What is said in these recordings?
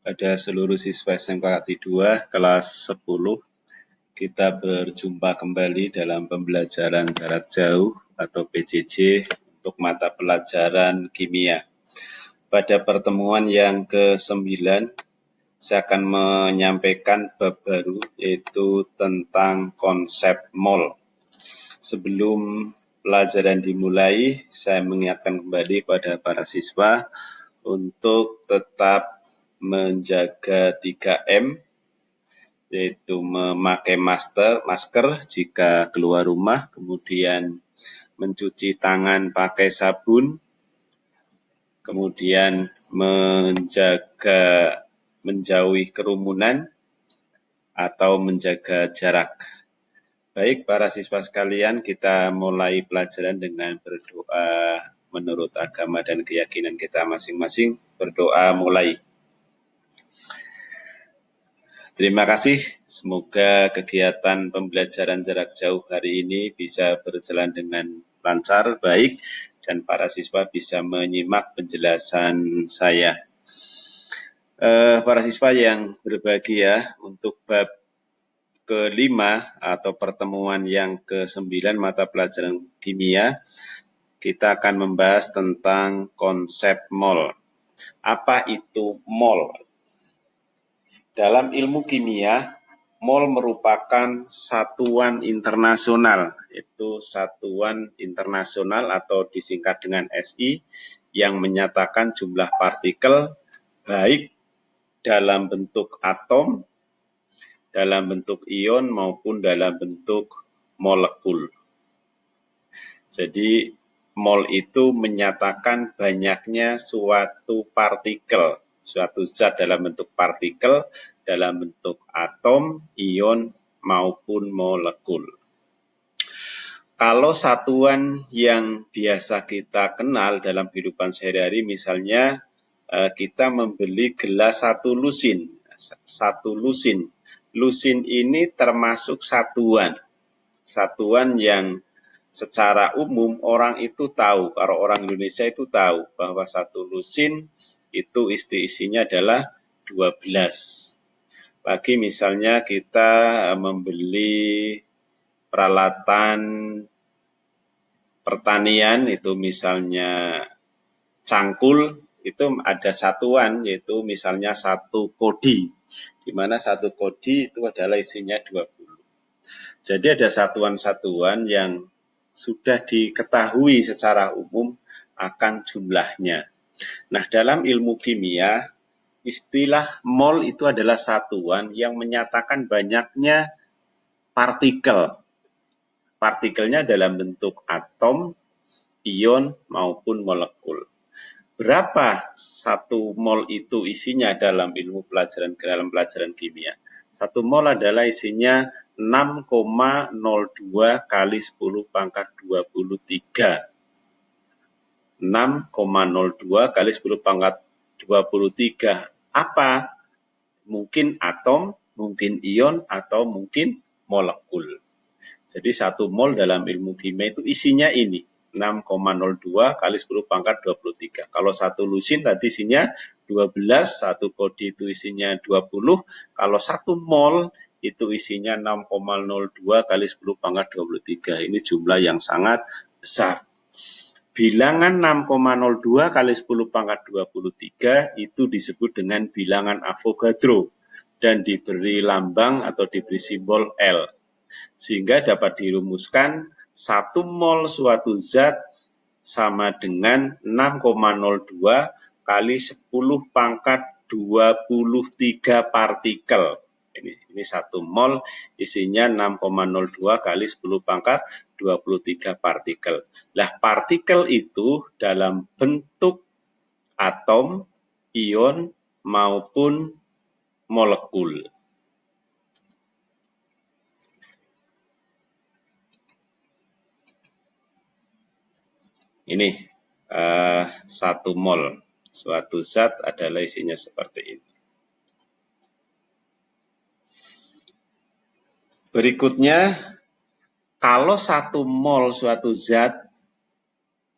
Pada seluruh siswa SMK 2 kelas 10, kita berjumpa kembali dalam pembelajaran jarak jauh atau PJJ untuk mata pelajaran kimia. Pada pertemuan yang ke-9, saya akan menyampaikan bab baru, yaitu tentang konsep mol. Sebelum pelajaran dimulai, saya mengingatkan kembali pada para siswa untuk tetap menjaga 3M, yaitu memakai masker jika keluar rumah, kemudian mencuci tangan pakai sabun, kemudian menjauhi kerumunan atau menjaga jarak. Baik, para siswa sekalian, kita mulai pelajaran dengan berdoa menurut agama dan keyakinan kita masing-masing. Berdoa mulai. Terima kasih, semoga kegiatan pembelajaran jarak jauh hari ini bisa berjalan dengan lancar, baik, dan para siswa bisa menyimak penjelasan saya. Para siswa yang berbahagia, untuk bab ke-5 atau pertemuan yang ke-9 mata pelajaran kimia, kita akan membahas tentang konsep mol. Apa itu mol? Dalam ilmu kimia, mol merupakan satuan internasional, yaitu satuan internasional atau disingkat dengan SI, yang menyatakan jumlah partikel baik dalam bentuk atom, dalam bentuk ion maupun dalam bentuk molekul. Jadi mol itu menyatakan banyaknya suatu partikel, suatu zat dalam bentuk partikel, dalam bentuk atom, ion maupun molekul. Kalau satuan yang biasa kita kenal dalam kehidupan sehari-hari, misalnya kita membeli gelas satu lusin. Lusin ini termasuk satuan yang secara umum orang itu tahu, kalau orang Indonesia itu tahu bahwa satu lusin itu isinya adalah 12. Lagi misalnya kita membeli peralatan pertanian, itu misalnya cangkul, itu ada satuan, yaitu misalnya 1 kodi, di mana 1 kodi itu adalah isinya 20. Jadi ada satuan-satuan yang sudah diketahui secara umum akan jumlahnya. Nah, dalam ilmu kimia, istilah mol itu adalah satuan yang menyatakan banyaknya partikel. Partikelnya dalam bentuk atom, ion, maupun molekul. Berapa 1 mol itu isinya dalam ilmu pelajaran kimia? 1 mol adalah isinya 6,02 kali 10 pangkat 23. 6,02 kali 10 pangkat 23. Apa? Mungkin atom, mungkin ion, atau mungkin molekul. Jadi 1 mol dalam ilmu kimia itu isinya ini, 6,02 kali 10 pangkat 23. Kalau 1 lusin tadi isinya 12, 1 kodi itu isinya 20. Kalau 1 mol itu isinya 6,02 kali 10 pangkat 23. Ini jumlah yang sangat besar. Bilangan 6,02 kali 10 pangkat 23 itu disebut dengan bilangan Avogadro dan diberi lambang atau diberi simbol L. Sehingga dapat dirumuskan 1 mol suatu zat sama dengan 6,02 kali 10 pangkat 23 partikel. Ini 1 mol isinya 6,02 kali 10 pangkat 23 partikel. Nah, partikel itu dalam bentuk atom, ion, maupun molekul. Ini 1 mol suatu zat adalah isinya seperti ini. Berikutnya, kalau 1 mol suatu zat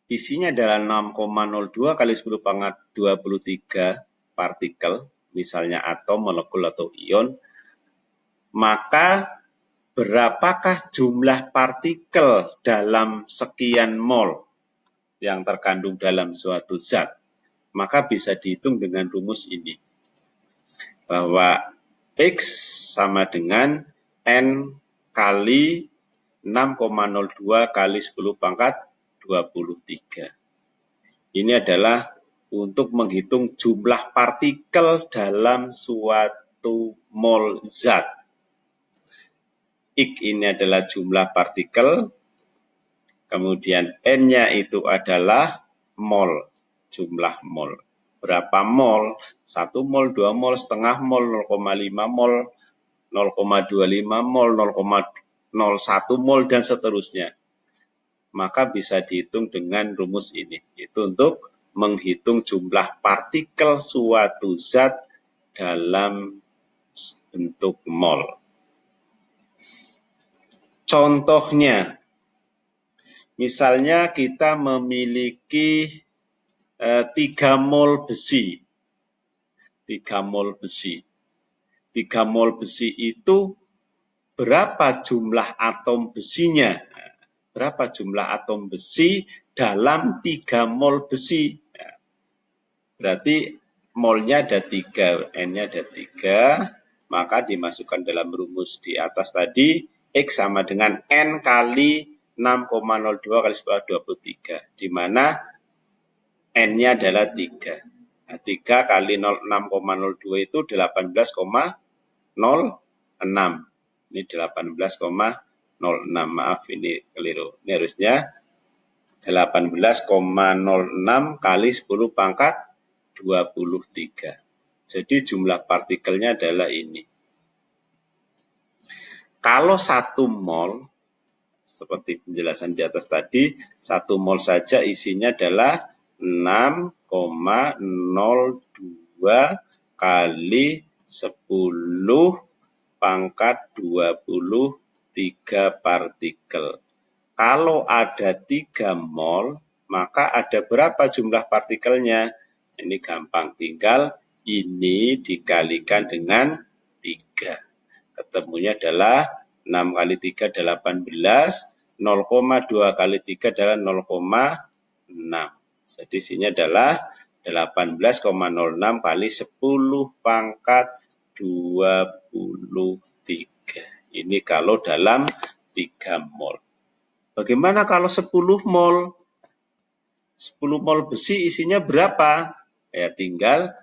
isinya adalah 6,02 kali 10 pangkat 23 partikel, misalnya atom, molekul, atau ion, maka berapakah jumlah partikel dalam sekian mol yang terkandung dalam suatu zat? Maka bisa dihitung dengan rumus ini, bahwa X sama dengan N kali 6,02 kali 10 pangkat 23. Ini adalah untuk menghitung jumlah partikel dalam suatu mol zat. X ini adalah jumlah partikel, kemudian N-nya itu adalah mol, jumlah mol. Berapa mol? 1 mol, 2 mol, setengah mol, 0,5 mol, 0,25 mol, 0,01 mol, dan seterusnya. Maka bisa dihitung dengan rumus ini. Itu untuk menghitung jumlah partikel suatu zat dalam bentuk mol. Contohnya, misalnya kita memiliki 3 mol besi. 3 mol besi. 3 mol besi itu berapa jumlah atom besinya? Berapa jumlah atom besi dalam 3 mol besi? Berarti molnya ada 3, N-nya ada 3, maka dimasukkan dalam rumus di atas tadi, X sama dengan N kali 6,02 kali 10 23, di mana N-nya adalah 3. Nah, 3 kali 6,02 itu 18,06. Ini 18,06, maaf ini keliru. Ini harusnya 18,06 kali 10 pangkat 23. Jadi jumlah partikelnya adalah ini. Kalau 1 mol, seperti penjelasan di atas tadi, 1 mol saja isinya adalah 6,02 kali 10 pangkat 23 partikel. Kalau ada 3 mol, maka ada berapa jumlah partikelnya? Ini gampang, tinggal ini dikalikan dengan 3. Ketemunya adalah 6 kali 3 18, 0,2 kali 3 adalah 0,6. Jadi isinya adalah 18,06 kali 10 pangkat 23. Ini kalau dalam 3 mol. Bagaimana kalau 10 mol? 10 mol besi isinya berapa? Ya tinggal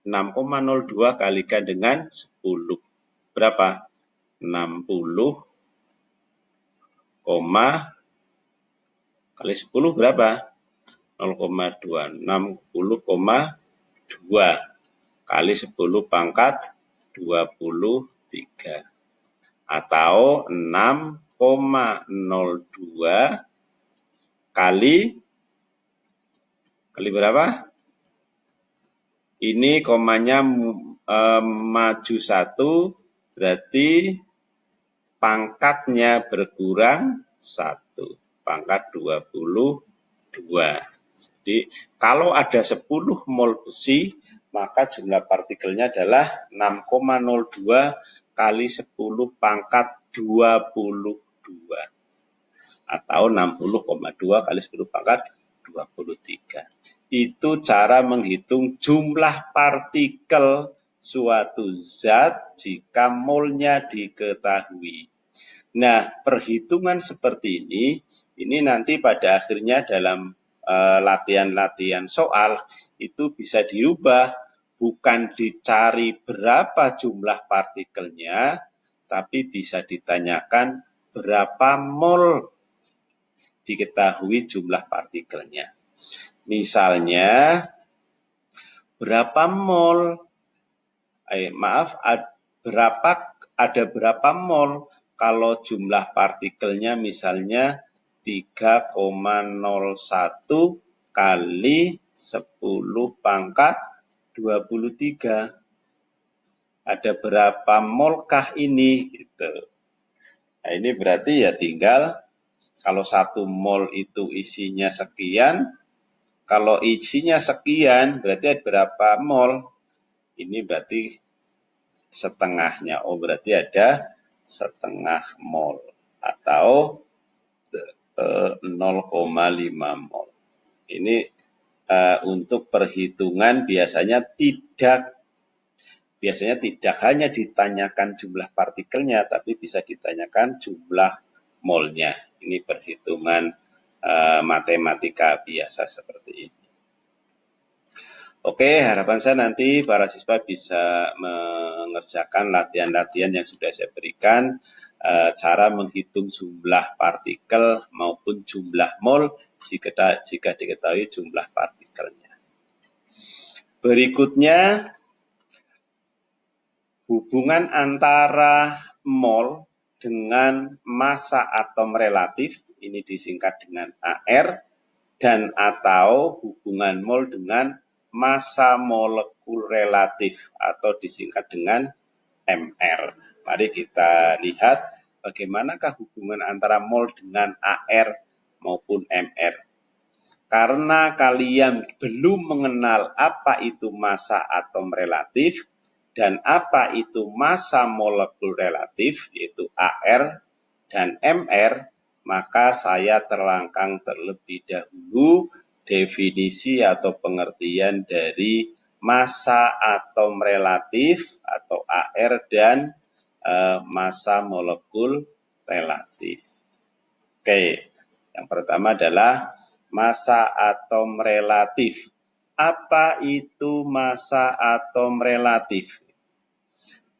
6,02 kalikan dengan 10. Berapa? 60, kali 10 berapa? 0,2. 60,2 kali 10 pangkat 23. Atau 6,02 kali berapa? Ini komanya maju 1, berarti pangkatnya berkurang 1, pangkat 22. Jadi kalau ada 10 mol besi, maka jumlah partikelnya adalah 6,02 kali 10 pangkat 22. Atau 60,2 kali 10 pangkat 23. Itu cara menghitung jumlah partikel suatu zat jika molnya diketahui. Nah, perhitungan seperti ini nanti pada akhirnya dalam latihan-latihan soal itu bisa diubah, bukan dicari berapa jumlah partikelnya, tapi bisa ditanyakan berapa mol diketahui jumlah partikelnya. Misalnya, berapa mol? Ada berapa mol kalau jumlah partikelnya misalnya 3,01 kali 10 pangkat 23. Ada berapa molkah ini? Gitu. Nah, ini berarti ya tinggal kalau 1 mol itu isinya sekian, kalau isinya sekian berarti ada berapa mol? Ini berarti setengahnya. Oh, berarti ada setengah mol atau 0,5 mol. Ini untuk perhitungan biasanya tidak hanya ditanyakan jumlah partikelnya, tapi bisa ditanyakan jumlah molnya. Ini perhitungan matematika biasa seperti ini. Oke, harapan saya nanti para siswa bisa mengerjakan latihan-latihan yang sudah saya berikan, cara menghitung jumlah partikel maupun jumlah mol jika diketahui jumlah partikelnya. Berikutnya, hubungan antara mol dengan massa atom relatif, ini disingkat dengan AR, dan atau hubungan mol dengan massa molekul relatif atau disingkat dengan MR. Mari kita lihat bagaimanakah hubungan antara mol dengan AR maupun MR. Karena kalian belum mengenal apa itu massa atom relatif dan apa itu massa molekul relatif, yaitu AR dan MR, maka saya terlangkang terlebih dahulu definisi atau pengertian dari massa atom relatif atau AR dan massa molekul relatif. Oke, yang pertama adalah massa atom relatif. Apa itu massa atom relatif?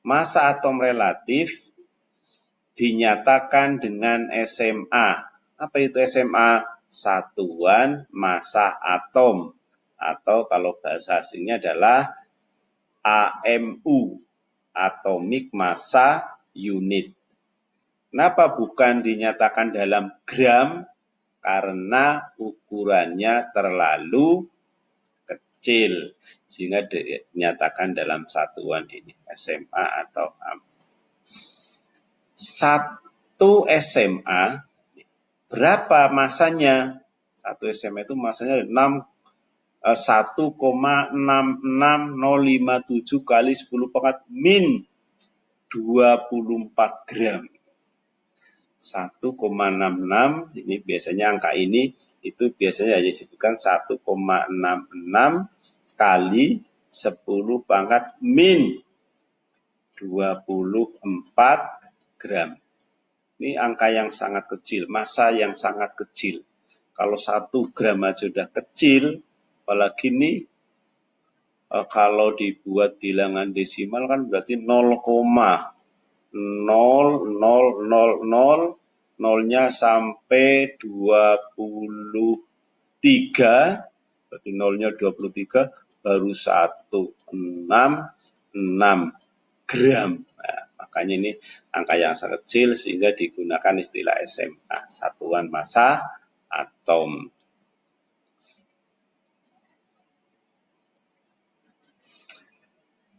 Massa atom relatif dinyatakan dengan SMA. Apa itu SMA? Satuan massa atom. Atau kalau bahasa asingnya adalah AMU, Atomic Massa Unit. Kenapa bukan dinyatakan dalam gram? Karena ukurannya terlalu kecil, sehingga dinyatakan dalam satuan ini, SMA atau AM. 1 SMA, berapa masanya? 1 SMA itu masanya 1,66057 kali 10 pangkat min 24 gram. 1,66, ini biasanya angka ini itu biasanya disebutkan 1,66 kali 10 pangkat min 24 gram. Ini angka yang sangat kecil, massa yang sangat kecil. Kalau 1 gram aja sudah kecil, apalagi ini kalau dibuat bilangan desimal kan berarti 0,0000, nolnya sampai 23, berarti nolnya 23, baru 166 gram. Nah, makanya ini angka yang sangat kecil sehingga digunakan istilah SMA, satuan massa atom.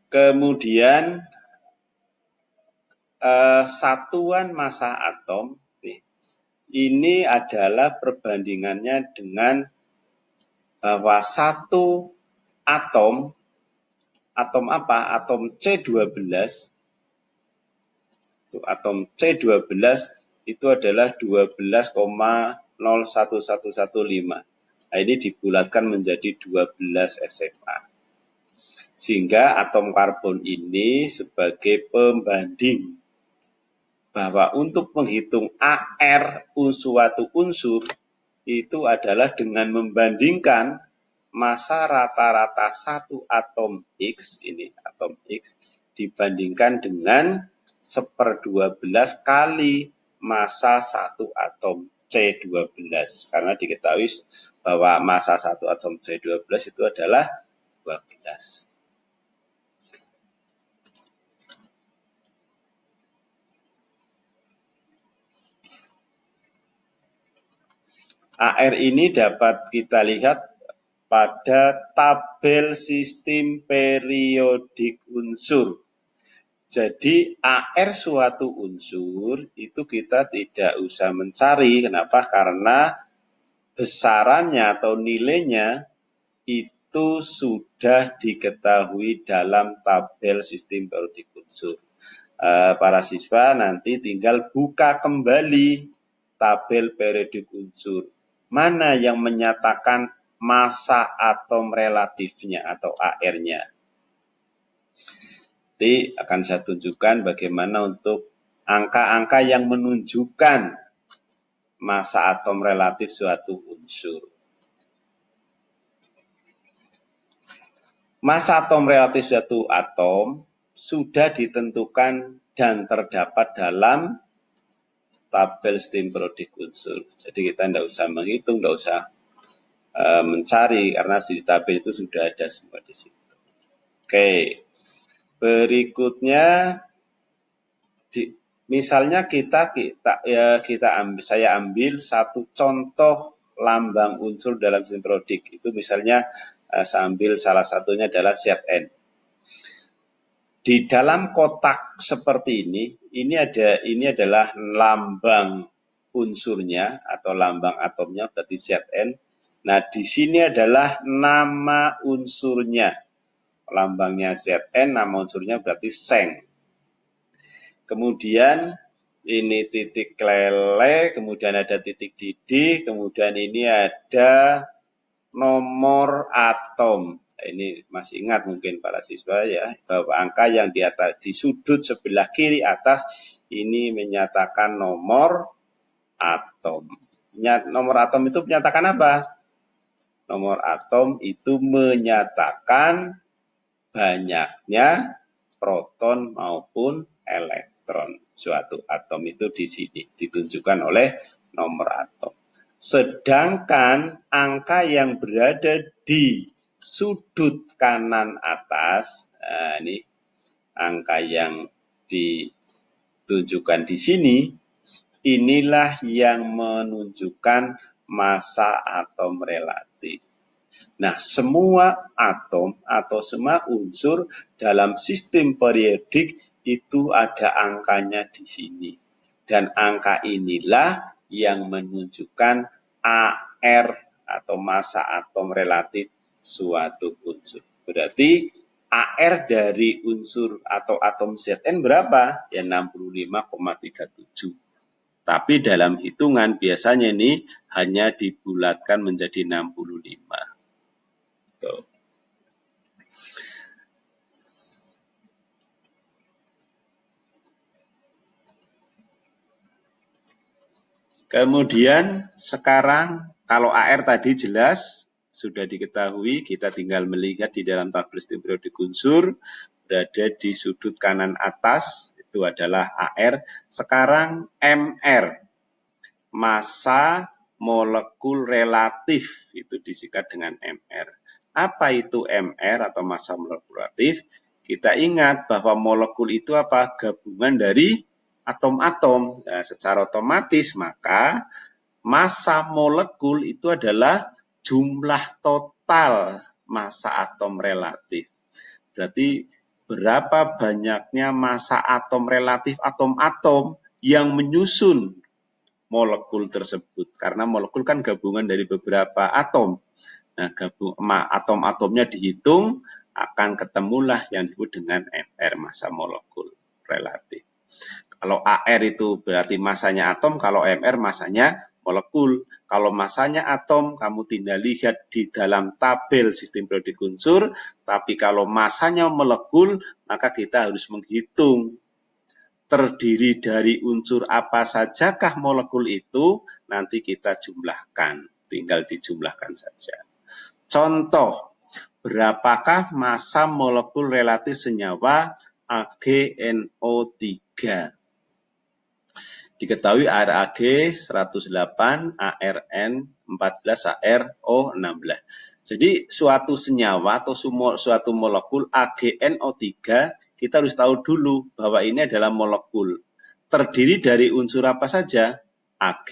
Kemudian satuan massa atom ini adalah perbandingannya dengan bahwa satu atom apa? Atom C12, atom C12 itu adalah 12,01115. Nah, ini dibulatkan menjadi 12 SMA. Sehingga atom karbon ini sebagai pembanding bahwa untuk menghitung AR suatu unsur itu adalah dengan membandingkan massa rata-rata satu atom X, ini atom X, dibandingkan dengan 1/12 kali massa satu atom C12. Karena diketahui bahwa massa satu atom C12 itu adalah 12. AR ini dapat kita lihat pada tabel sistem periodik unsur. Jadi AR suatu unsur itu kita tidak usah mencari. Kenapa? Karena besarannya atau nilainya itu itu sudah diketahui dalam tabel sistem periodik unsur. Para siswa nanti tinggal buka kembali tabel periodik unsur. Mana yang menyatakan massa atom relatifnya atau AR-nya. Nanti akan saya tunjukkan bagaimana untuk angka-angka yang menunjukkan massa atom relatif suatu unsur. Massa atom relatif suatu atom sudah ditentukan dan terdapat dalam tabel sistem periodik unsur. Jadi kita tidak usah menghitung, tidak usah mencari karena di tabel itu sudah ada semua di situ. Oke, berikutnya misalnya saya ambil satu contoh lambang unsur dalam sistem periodik. Itu misalnya saya ambil salah satunya adalah ZN. Di dalam kotak seperti ini adalah lambang unsurnya atau lambang atomnya berarti ZN. Nah, di sini adalah nama unsurnya. Lambangnya ZN, nama unsurnya berarti Seng. Kemudian ini titik lele, kemudian ada titik didih, kemudian ini ada nomor atom. Ini masih ingat mungkin para siswa ya, bahwa angka yang di atas di sudut sebelah kiri atas ini menyatakan nomor atom. Nomor atom itu menyatakan apa? Nomor atom itu menyatakan banyaknya proton maupun elektron. Suatu atom itu di sini ditunjukkan oleh nomor atom. Sedangkan angka yang berada di sudut kanan atas, nah ini angka yang ditunjukkan di sini, inilah yang menunjukkan massa atom relatif. Nah, semua atom atau semua unsur dalam sistem periodik itu ada angkanya di sini. Dan angka inilah yang menunjukkan AR atau massa atom relatif suatu unsur. Berarti AR dari unsur atau atom ZN berapa? Ya 65,37. Tapi dalam hitungan biasanya ini hanya dibulatkan menjadi 65. Tuh. Kemudian sekarang kalau AR tadi jelas sudah diketahui, kita tinggal melihat di dalam tabel sistem periodik unsur berada di sudut kanan atas itu adalah AR. Sekarang MR, massa molekul relatif, itu disingkat dengan MR. Apa itu MR atau massa molekul relatif? Kita ingat bahwa molekul itu apa? Gabungan dari atom-atom. Nah, secara otomatis maka massa molekul itu adalah jumlah total massa atom relatif. Berarti berapa banyaknya massa atom relatif atom-atom yang menyusun molekul tersebut. Karena molekul kan gabungan dari beberapa atom. Nah, atom-atomnya dihitung, akan ketemulah yang disebut dengan MR, massa molekul relatif. Kalau AR itu berarti masanya atom, kalau MR masanya molekul. Kalau masanya atom, kamu tinggal lihat di dalam tabel sistem periodik unsur, tapi kalau masanya molekul, maka kita harus menghitung terdiri dari unsur apa sajakah molekul itu, nanti kita jumlahkan, tinggal dijumlahkan saja. Contoh, berapakah massa molekul relatif senyawa AgNO3? Diketahui ARAG 108, ARN 14, ARO 16. Jadi suatu senyawa atau suatu molekul AgNO3 kita harus tahu dulu bahwa ini adalah molekul. Terdiri dari unsur apa saja? Ag,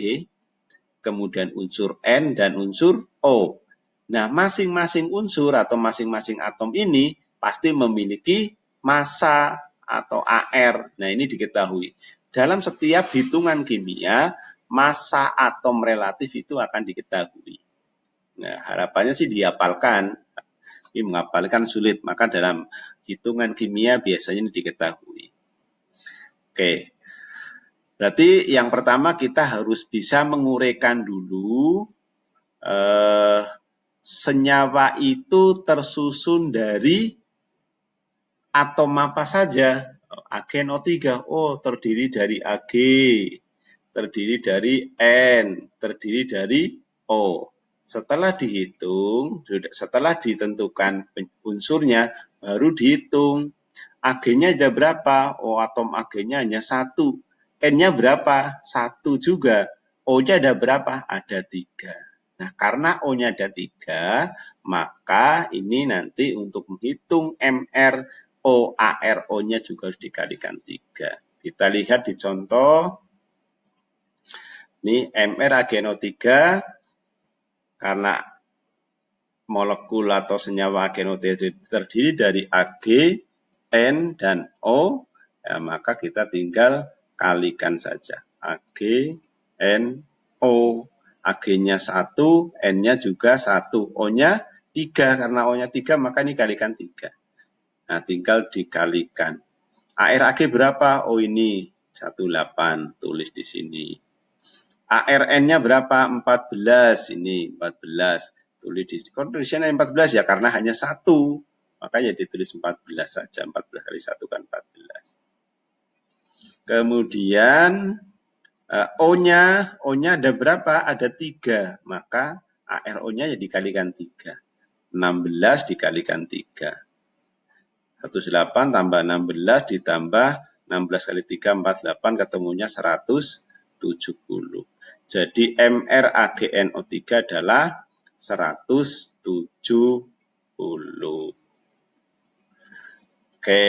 kemudian unsur N dan unsur O. Nah, masing-masing unsur atau masing-masing atom ini pasti memiliki massa atau AR. Nah, ini diketahui. Dalam setiap hitungan kimia, massa atom relatif itu akan diketahui. Nah, harapannya sih dihafalkan. Ini menghafalkan sulit, maka dalam hitungan kimia biasanya ini diketahui. Oke, berarti yang pertama kita harus bisa menguraikan dulu senyawa itu tersusun dari atom apa saja. AgNO3, oh terdiri dari Ag, terdiri dari N, terdiri dari O. Setelah dihitung, setelah ditentukan unsurnya, baru dihitung. Ag-nya ada berapa? Oh, atom Ag-nya hanya 1. N-nya berapa? 1 juga. O-nya ada berapa? Ada 3. Nah, karena O-nya ada 3, maka ini nanti untuk menghitung MrOARO-nya juga harus dikalikan 3. Kita lihat di contoh. Ini MrAgNO3 karena molekul atau senyawa AgNO3 terdiri dari Ag, N, dan O, ya, maka kita tinggal kalikan saja. Ag, N, O. Ag-nya 1, N-nya juga 1, O-nya 3. Karena O-nya 3, maka ini kalikan 3. Nah, tinggal dikalikan. ARAG berapa? Oh, ini 18, tulis di sini. ARN-nya berapa? 14, ini 14. Tulis di sini. Tulisnya 14 ya, karena hanya 1. Makanya ditulis 14 saja. 14 kali 1 kan 14. Kemudian O-nya ada berapa? Ada 3. Maka ARO-nya ya dikalikan 3. 16 dikalikan 3. 18 tambah 16 ditambah 16 kali 3, 48, ketemunya 170. Jadi MrAgNO3 adalah 170. Oke,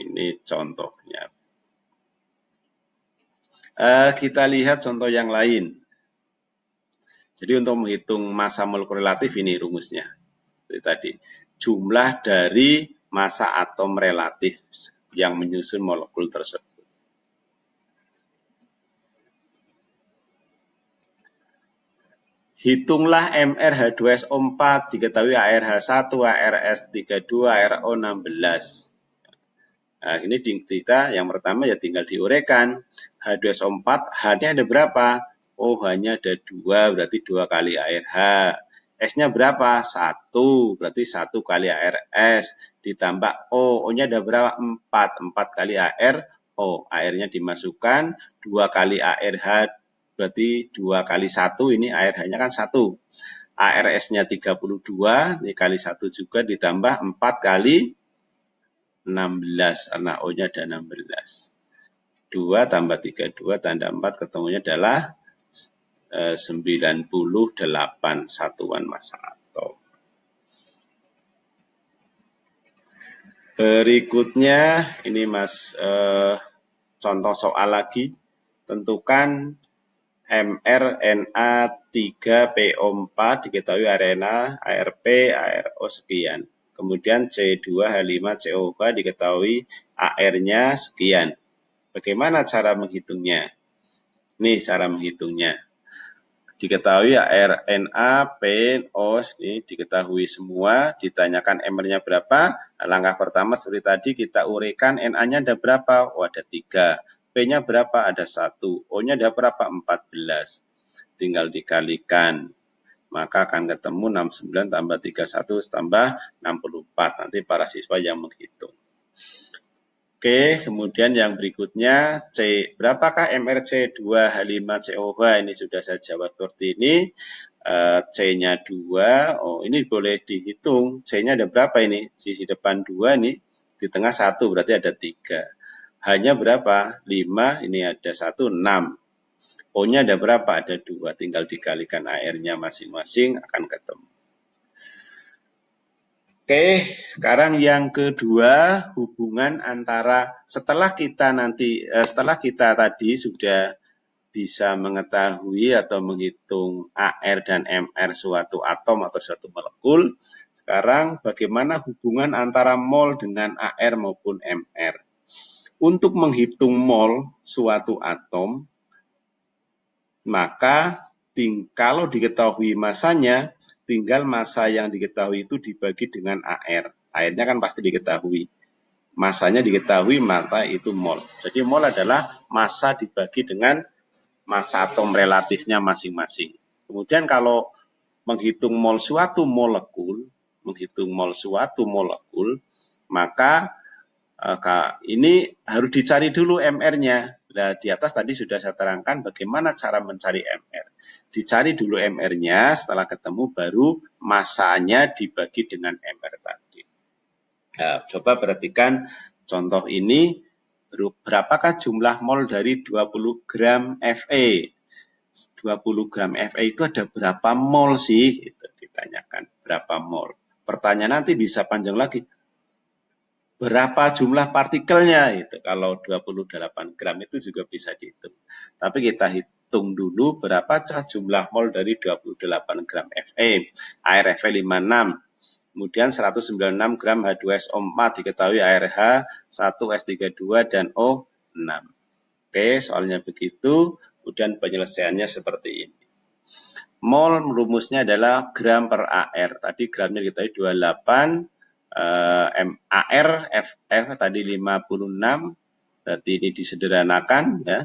ini contohnya. Kita lihat contoh yang lain. Jadi untuk menghitung massa molekul relatif ini rumusnya. Seperti tadi, jumlah dari massa atom relatif yang menyusun molekul tersebut. Hitunglah MrH2SO4, diketahui ARH1, ARS32, ARO16. Nah, ini kita yang pertama ya tinggal diuraikan. H2SO4, H-nya ada berapa? Oh, hanya ada 2, berarti 2 kali ARH. S-nya berapa? 1, berarti 1 kali ARS. Ditambah O, O-nya ada berapa? 4, 4 kali AR. O, AR-nya dimasukkan, 2 kali ARH, berarti 2 kali 1, ini ARH-nya kan 1. ARS-nya 32, ini kali 1 juga, ditambah 4 kali 16, karena O-nya ada 16. 2 tambah 3, 2 tambah 4, ketemunya adalah 98 satuan massa atom. Berikutnya, ini Mas contoh soal lagi. Tentukan mRNA3PO4, diketahui RNA, ARP, ARO sekian. Kemudian C2H5CO4 diketahui AR-nya sekian. Bagaimana cara menghitungnya? Ini cara menghitungnya. Diketahui RNA, P, O, ini diketahui semua. Ditanyakan MR-nya berapa? Langkah pertama seperti tadi kita uraikan NA-nya ada berapa? Oh, ada 3. P-nya berapa? Ada 1. O-nya ada berapa? 14. Tinggal dikalikan. Maka akan ketemu 69 tambah 31 tambah 64. Nanti para siswa yang menghitung. Oke, kemudian yang berikutnya C. Berapakah MrC2H5COH? Ini sudah saya jawab seperti ini. C-nya 2. Oh, ini boleh dihitung. C-nya ada berapa ini? Sisi depan 2 ini. Di tengah 1, berarti ada 3. H-nya berapa? 5. Ini ada 1, 6. O-nya ada berapa? Ada 2. Tinggal dikalikan AR-nya masing-masing akan ketemu. Oke, sekarang yang kedua, hubungan antara setelah kita tadi sudah bisa mengetahui atau menghitung AR dan MR suatu atom atau suatu molekul. Sekarang bagaimana hubungan antara mol dengan AR maupun MR? Untuk menghitung mol suatu atom, maka Kalau diketahui masanya, tinggal massa yang diketahui itu dibagi dengan AR. AR-nya kan pasti diketahui. Masanya diketahui, maka itu mol. Jadi mol adalah massa dibagi dengan massa atom relatifnya masing-masing. Kemudian kalau menghitung mol suatu molekul, maka ini harus dicari dulu MR-nya. Nah, di atas tadi sudah saya terangkan bagaimana cara mencari MR. Dicari dulu MR-nya, setelah ketemu baru masanya dibagi dengan MR tadi. Nah, coba perhatikan contoh ini, berapakah jumlah mol dari 20 gram Fe? 20 gram Fe itu ada berapa mol sih? Itu ditanyakan, berapa mol. Pertanyaan nanti bisa panjang lagi, berapa jumlah partikelnya itu. Kalau 28 gram itu juga bisa dihitung. Tapi kita hitung dulu berapa jumlah mol dari 28 gram Fe. Air Fe 56. Kemudian 196 gram H2SO4 diketahui ARH 1S32 dan O6. Oke, soalnya begitu. Kemudian penyelesaiannya seperti ini. Mol rumusnya adalah gram per AR. Tadi gramnya diketahui 28. AR FF tadi 56, berarti ini disederhanakan ya.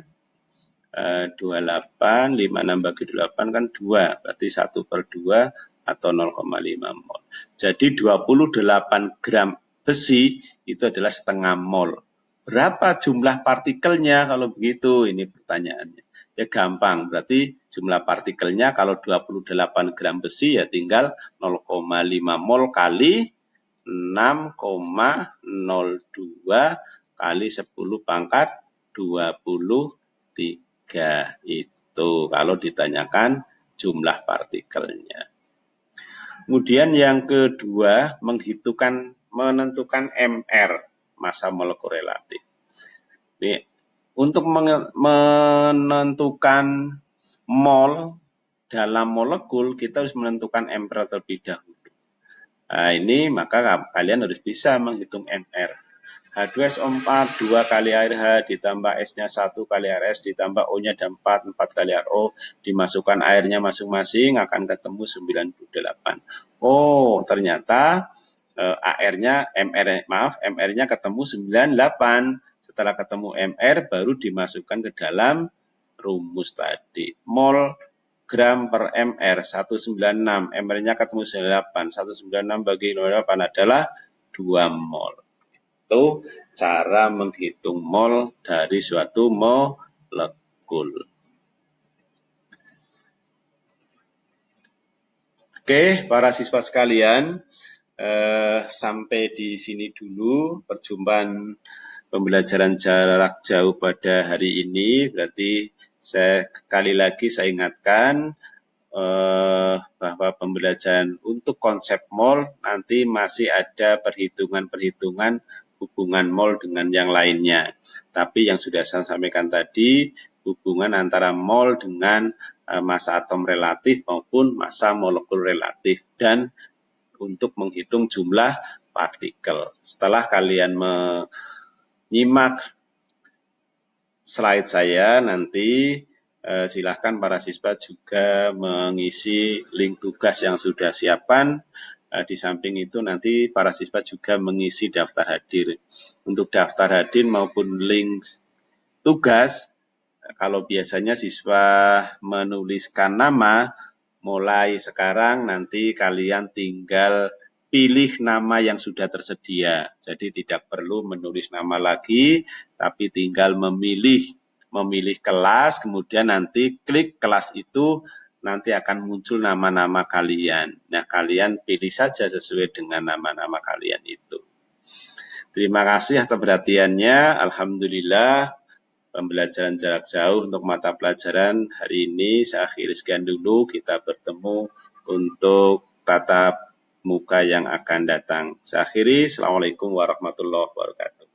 28, 56 bagi 8 kan 2, berarti 1/2 atau 0,5 mol. Jadi 28 gram besi itu adalah setengah mol. Berapa jumlah partikelnya kalau begitu? Ini pertanyaannya. Ya gampang, berarti jumlah partikelnya kalau 28 gram besi ya tinggal 0,5 mol kali 6,02 kali 10 pangkat 23 itu kalau ditanyakan jumlah partikelnya. Kemudian yang kedua menentukan MR, massa molekul relatif. Ini, untuk menentukan mol dalam molekul kita harus menentukan MR terlebih dahulu. Nah, ini maka kalian harus bisa menghitung MR. H2SO4 2 kali air H ditambah S-nya 1 kali RS ditambah O-nya ada 4 kali RO, dimasukkan airnya masing-masing akan ketemu 98. Oh, ternyata AR-nya MR-nya ketemu 98. Setelah ketemu MR baru dimasukkan ke dalam rumus tadi. Mol gram per MR 196, MR-nya ketemu 98, 196 bagi 08 adalah 2 mol. Itu cara menghitung mol dari suatu molekul. Oke, para siswa sekalian, sampai di sini dulu perjumpaan pembelajaran jarak jauh pada hari ini. Berarti sekali lagi saya ingatkan bahwa pembelajaran untuk konsep mol nanti masih ada perhitungan-perhitungan hubungan mol dengan yang lainnya. Tapi yang sudah saya sampaikan tadi, hubungan antara mol dengan massa atom relatif maupun massa molekul relatif dan untuk menghitung jumlah partikel. Setelah kalian menyimak slide saya nanti, silahkan para siswa juga mengisi link tugas yang sudah siapkan. Di samping itu nanti para siswa juga mengisi daftar hadir. Untuk daftar hadir maupun link tugas, kalau biasanya siswa menuliskan nama, mulai sekarang nanti kalian tinggal pilih nama yang sudah tersedia. Jadi tidak perlu menulis nama lagi, tapi tinggal memilih kelas, kemudian nanti klik kelas itu, nanti akan muncul nama-nama kalian. Nah, kalian pilih saja sesuai dengan nama-nama kalian itu. Terima kasih atas perhatiannya. Alhamdulillah, pembelajaran jarak jauh untuk mata pelajaran hari ini saya akhiri sekian dulu. Kita bertemu untuk tatap muka yang akan datang. Saya akhiri. Assalamualaikum warahmatullahi wabarakatuh.